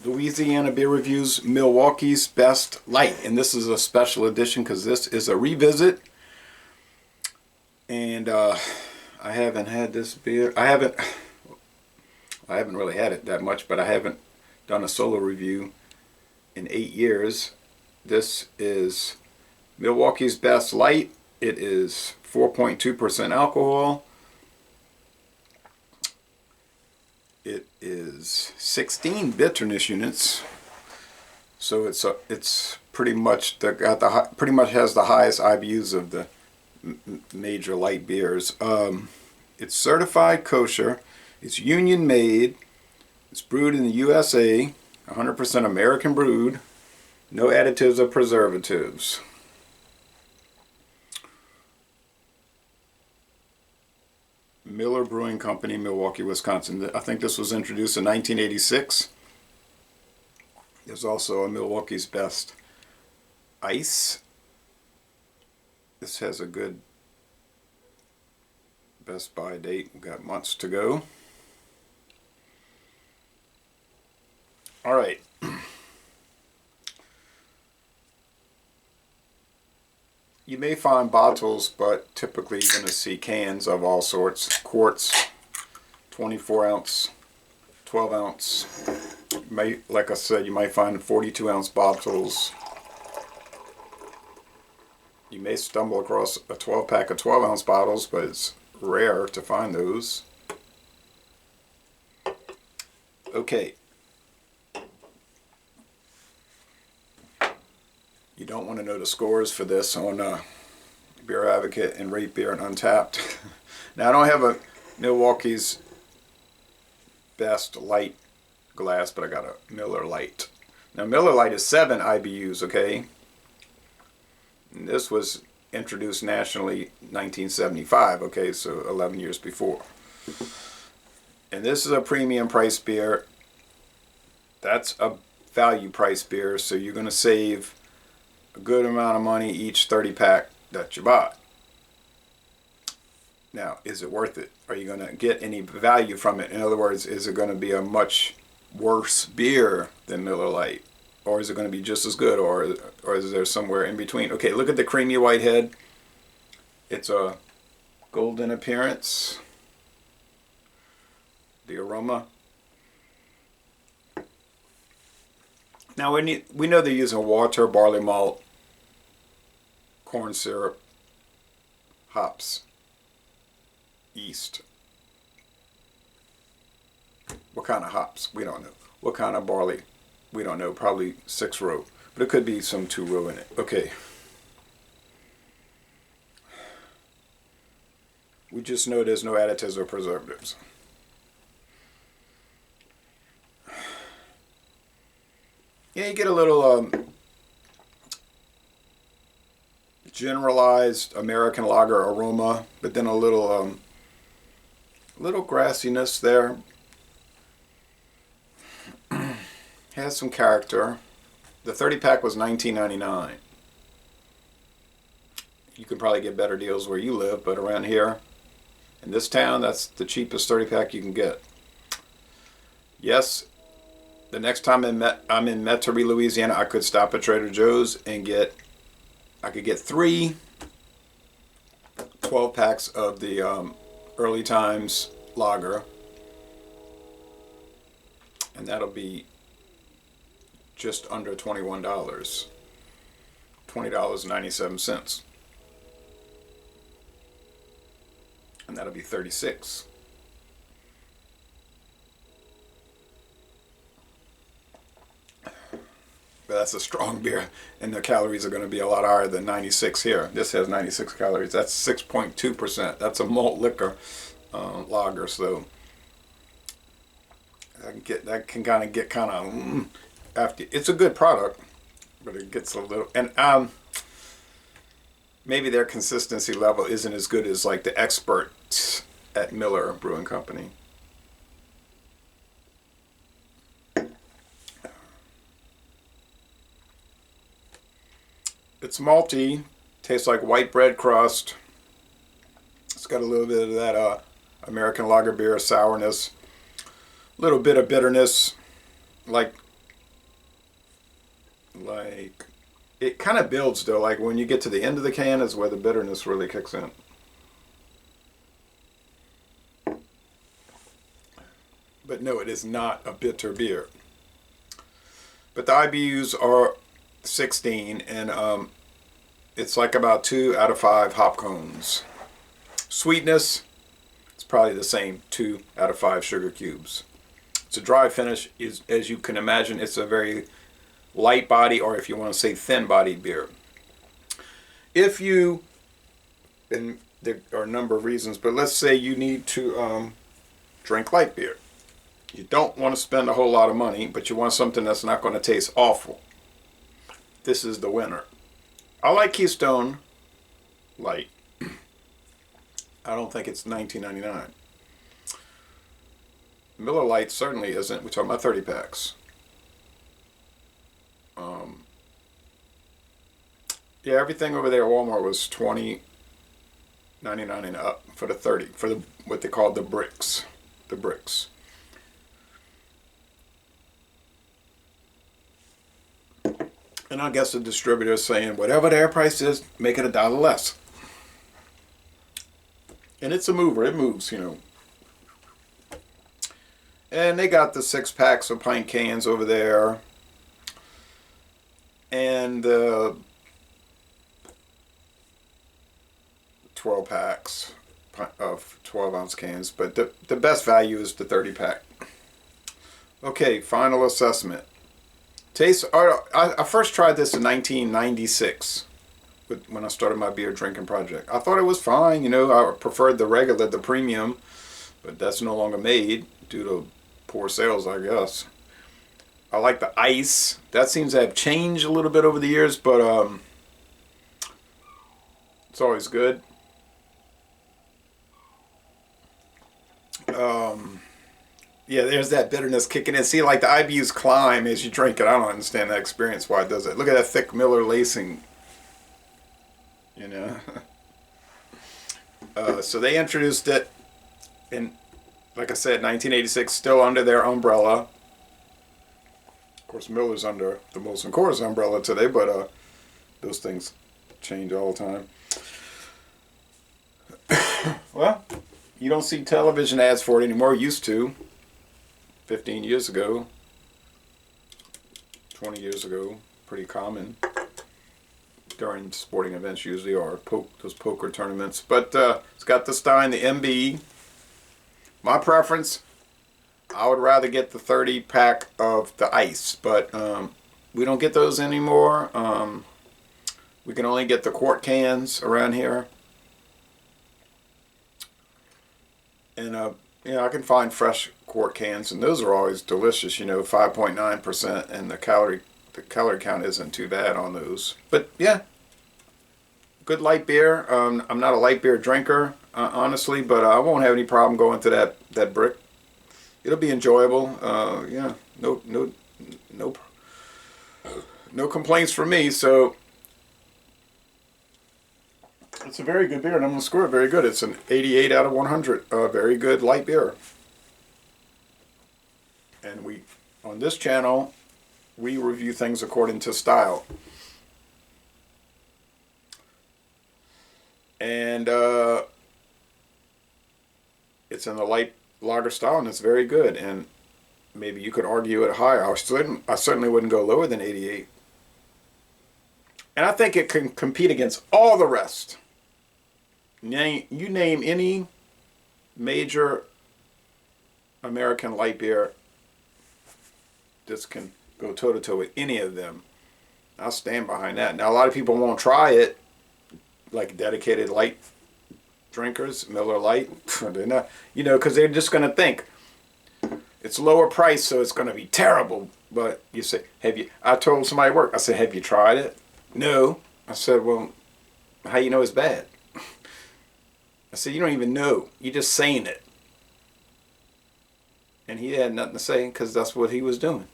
Louisiana Beer Reviews Milwaukee's Best Light, and this is a special edition because this is a revisit. And I haven't had this beer. I haven't really had it that much, but I haven't done a solo review in 8 years. This is Milwaukee's Best Light. It is 4.2% alcohol. It is 16 bitterness units, so it's pretty much pretty much has the highest IBUs of the major light beers. It's certified kosher. It's union made. It's brewed in the USA. 100% American brewed. No additives or preservatives. Miller Brewing Company, Milwaukee, Wisconsin. I think this was introduced in 1986. There's also a Milwaukee's Best Ice. This has a good Best Buy date. We've got months to go. All right. You may find bottles, but typically you're going to see cans of all sorts. Quarts, 24 ounce, 12 ounce. Like I said, you might find 42 ounce bottles. You may stumble across a 12 pack of 12 ounce bottles, but it's rare to find those. Okay. You don't want to know the scores for this on Beer Advocate and Rate Beer and Untapped. Now, I don't have a Milwaukee's Best Light glass, but I got a Miller Lite. Now, Miller Lite is 7 IBUs, okay? And this was introduced nationally 1975, okay, so 11 years before. And this is a premium price beer. That's a value price beer, so you're going to save a good amount of money each 30 pack that you buy. Now, is it worth it? Are you going to get any value from it? In other words, is it going to be a much worse beer than Miller Lite? Or is it going to be just as good? Or is there somewhere in between? Okay, look at the creamy white head. It's a golden appearance. The aroma. Now, we know they're using water, barley malt, corn syrup, hops, yeast. What kind of hops? We don't know. What kind of barley? We don't know. Probably 6-row. But it could be some 2-row in it. Okay. We just know there's no additives or preservatives. Yeah, you get a little generalized American lager aroma, but then a little grassiness there. Has some character. The 30 pack was $19.99. You could probably get better deals where you live, but around here in this town, that's the cheapest 30 pack you can get. Yes. The next time I'm in Metairie, Louisiana, I could stop at Trader Joe's and I could get 3 12 packs of the Early Times lager, and that'll be just under $21, $20.97, and that'll be 36. But that's a strong beer, and the calories are going to be a lot higher than 96 here. This has 96 calories. That's 6.2%. That's a malt liquor lager, so that can kind of get after. It's a good product, but it gets a little, and maybe their consistency level isn't as good as like the experts at Miller Brewing Company. It's malty, tastes like white bread crust. It's got a little bit of that American lager beer sourness, a little bit of bitterness, like like, it kind of builds though. Like when you get to the end of the can is where the bitterness really kicks in. But no, it is not a bitter beer. But the IBUs are 16, and it's like about 2 out of 5 hop cones. Sweetness, it's probably the same, 2 out of 5 sugar cubes. It's a dry finish. As you can imagine, it's a very light body, or if you want to say thin bodied beer. If you, and there are a number of reasons, but let's say you need to drink light beer. You don't want to spend a whole lot of money, but you want something that's not going to taste awful. This is the winner. I like Keystone Light. I don't think it's $19.99. Miller Lite certainly isn't. We're talking about 30 packs. Yeah, everything over there at Walmart was $20.99 and up for the 30, for the what they call the bricks. The bricks. And I guess the distributor is saying whatever their price is, make it $1 less. And it's a mover. It moves, you know. And they got the 6 packs of pint cans over there. And 12 packs of 12-ounce cans. But the best value is the 30 pack. Okay, final assessment. Taste. I first tried this in 1996 when I started my beer drinking project. I thought it was fine. You know, I preferred the regular, the premium, but that's no longer made due to poor sales, I guess. I like the ice. That seems to have changed a little bit over the years, but it's always good. Yeah, there's that bitterness kicking in. See, like the IBUs climb as you drink it. I don't understand that experience, why it does it. Look at that thick Miller lacing. You know. So they introduced it in, like I said, 1986, still under their umbrella. Of course, Miller's under the Molson Coors umbrella today, but those things change all the time. Well, you don't see television ads for it anymore. Used to. 15 years ago, 20 years ago, pretty common during sporting events usually, or those poker tournaments. But it's got the Stein, the MB. My preference, I would rather get the 30 pack of the ice, but we don't get those anymore. We can only get the quart cans around here. And I can find fresh quart cans, and those are always delicious. You know, 5.9%, and the calorie count isn't too bad on those. But yeah, good light beer. I'm not a light beer drinker, honestly, but I won't have any problem going to that brick. It'll be enjoyable. Yeah, no complaints from me. So it's a very good beer, and I'm going to score it very good. It's an 88 out of 100. Very good light beer. And on this channel, we review things according to style. And it's in the light lager style, and it's very good. And maybe you could argue it higher. I certainly wouldn't go lower than 88. And I think it can compete against all the rest. You name any major American light beer, this can go toe-to-toe with any of them. I'll stand behind that. Now, a lot of people won't try it, like dedicated light drinkers, Miller Lite. They're not, because they're just going to think it's lower price, so it's going to be terrible. But you say, I told somebody at work, I said, have you tried it? No. I said, well, how you know it's bad? I said, you don't even know. You're just saying it. And he had nothing to say because that's what he was doing.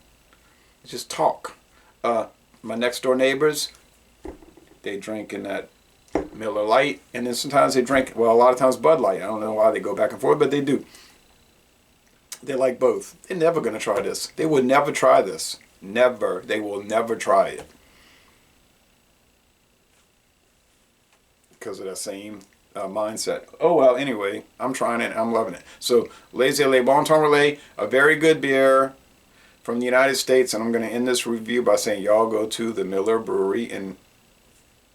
Just talk. My next door neighbors, they drink in that Miller Lite, and then sometimes they drink, well, a lot of times Bud Light. I don't know why they go back and forth, but they do. They like both. They're never going to try this. They would never try this. Never. They will never try it. Because of that same mindset. Oh, well, anyway, I'm trying it. I'm loving it. So, Lazy Le Bon Temps Relais, a very good beer from the United States. And I'm going to end this review by saying y'all go to the Miller Brewery in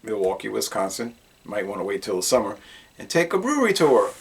Milwaukee, Wisconsin. Might want to wait till the summer and take a brewery tour.